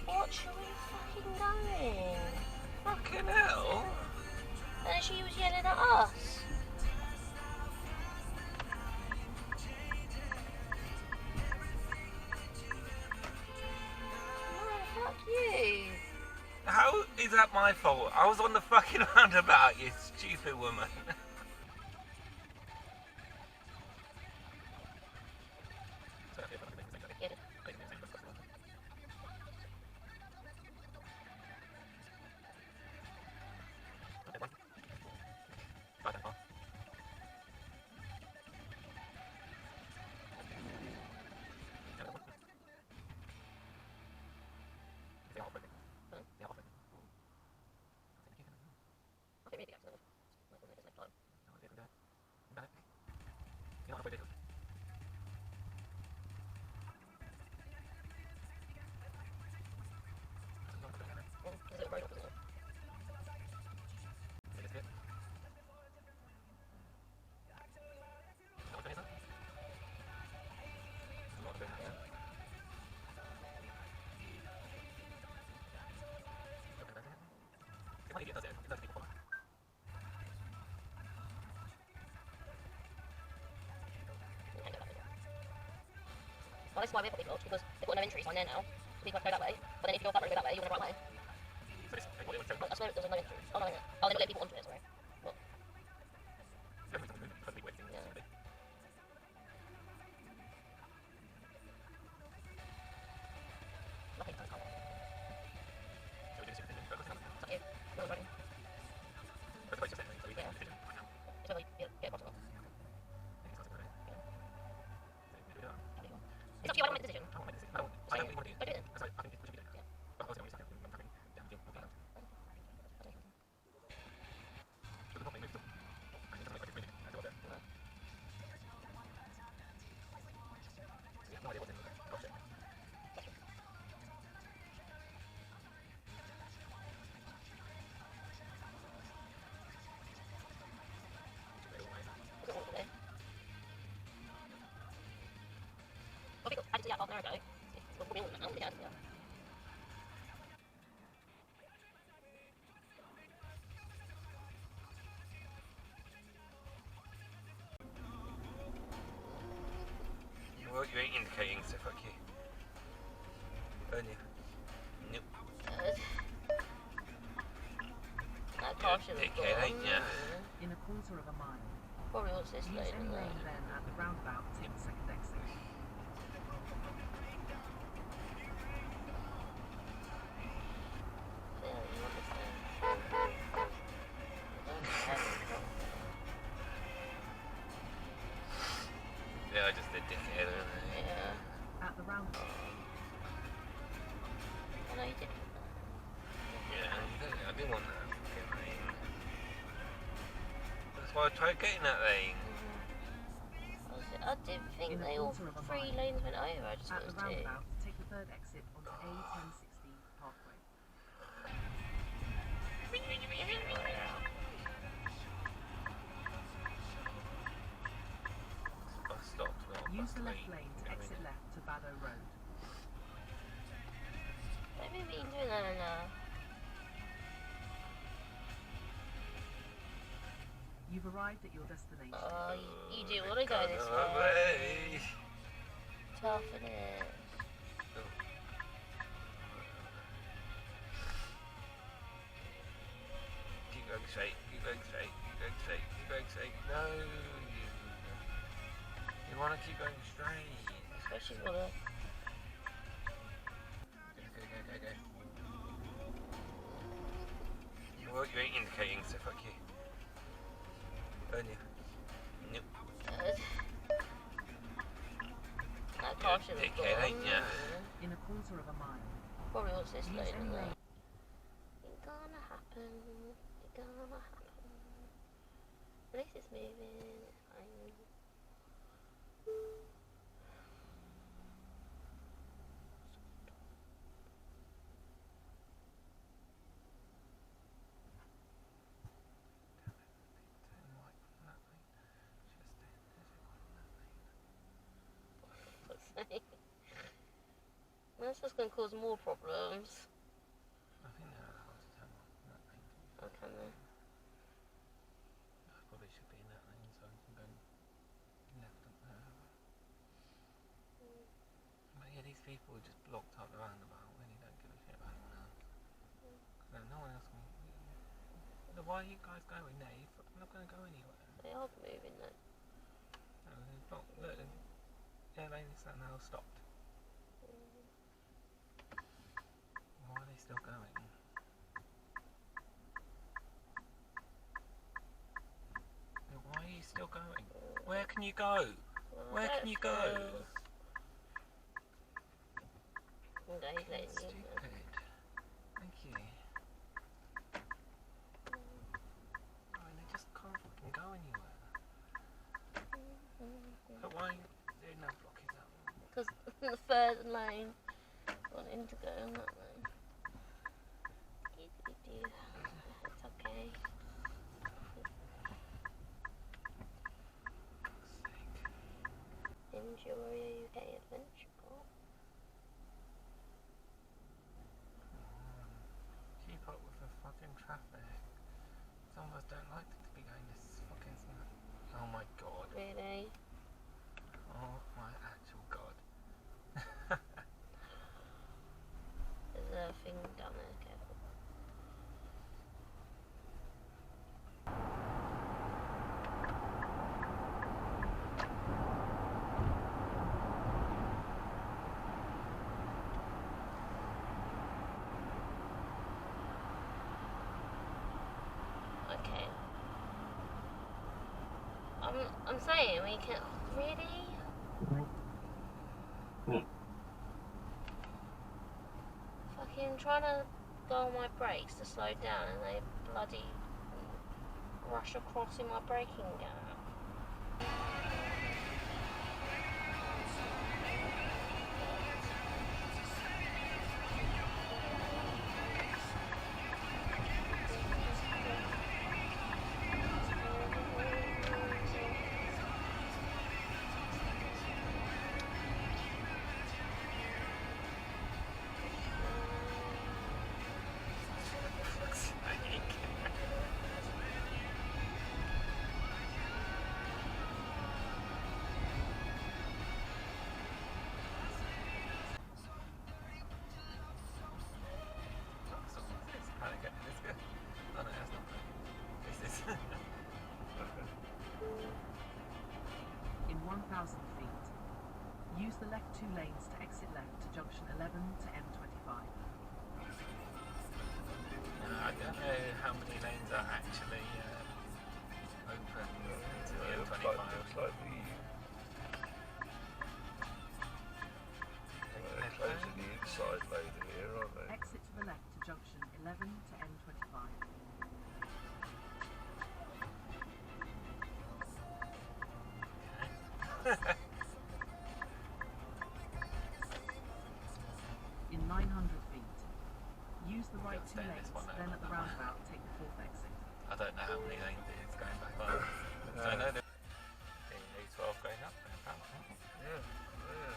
What should we fucking going? Fucking hell! And she was yelling at us. No, fuck you. How is that my fault? I was on the fucking roundabout, you stupid woman. Well, this is why we're probably blocked, because they've got no entry sign there now. So people have to go that way. But then if you're that road, go that way, you're going the right way. That's where there's no entry. Oh, no, no. Oh, they're not letting people onto it, sorry. What? Yeah. Nothing. It's up to you. You're the road. Yeah. It's whether you get across or not. It's up to you, I don't make the decision. Go do it then. I think I did half an hour ago. We'll put me on that now, yeah. Well, you ain't indicating, so fuck you. Burn you. Nope. Good. That car should have gone. Ain't ya? In a quarter of a mile. Probably wants this Use lane any in lane there. then at the roundabout, take the second exit. Yeah, you understand. Yeah, just a dickhead, isn't it? Yeah. At the roundabout. I know you did. Yeah, I didn't want that fucking lane. That's why I tried getting that lane. I didn't think they all three lanes went over. I just At thought the it was two. roundabout, take the third exit onto A1060 Parkway. Bus stops, not a Use bus the left lane. lane to exit left to Baddow Road. What have you been doing that now? You've arrived at your destination. Oh, you do want to go this way. Tough, innit? Keep going straight, keep going straight, keep going straight, keep going straight. No, you want to keep going straight. Especially for the... Go. Well, you ain't indicating, so fuck you. Burn you. Nope. Good. That car should have dickhead, gone. ain't ya? In a quarter of a mile. Probably wants this Use lane any in there. lane. It's gonna happen. It's gonna happen. At least it's moving. It's fine. That's just going to cause more problems. I think they're allowed to turn on that lane. Okay then. I probably should be in that lane so I can go left and But yeah, these people are just blocked up the roundabout, really don't give a shit about anyone else. No one else can... Why are you guys going there? You're not going to go anywhere. They are moving then. No, they're blocked. Look, their lane is now stopped. Why are they still going? Why are you still going? Where can you go? Where can you go? Okay, he's letting you. Stupid. Thank you. I mean, they just can't fucking go anywhere. But why they're not blocking that one? Because the third lane wanting to go on that lane. It's okay. Enjoy your UK adventure. Keep up with the fucking traffic. Some of us don't like to be going this fucking snap. Oh my god. Really? Oh my actual god. There's a thing down there, careful. Okay. I'm saying we can really. Fucking trying to go on my brakes to slow down, and they bloody rush across in my braking gap. In 1,000 feet, use the left 2 lanes to exit left to junction 11 to M25. I don't know how many lanes are actually open to the M25. Looks like they're closing the inside lane here, aren't they? Exit to the left to junction 11 to M25. In 900 feet, use the right 2 lanes, then at the roundabout take the 4th exit. I don't know how many lanes it is going back on. So I know that the A12 going up and down. Yeah, yeah.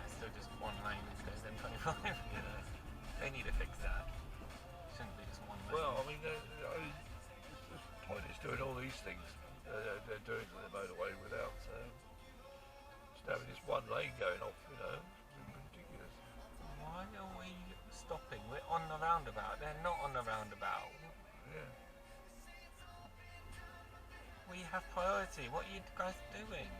Still just one lane that goes M25. They need to fix that. Shouldn't be just one lane. Well, I mean, the point is doing all these things. They're doing the motorway without just having this one lane going off, you know. It's ridiculous. Why are we stopping? We're on the roundabout. They're not on the roundabout. Yeah. We have priority. What are you guys doing?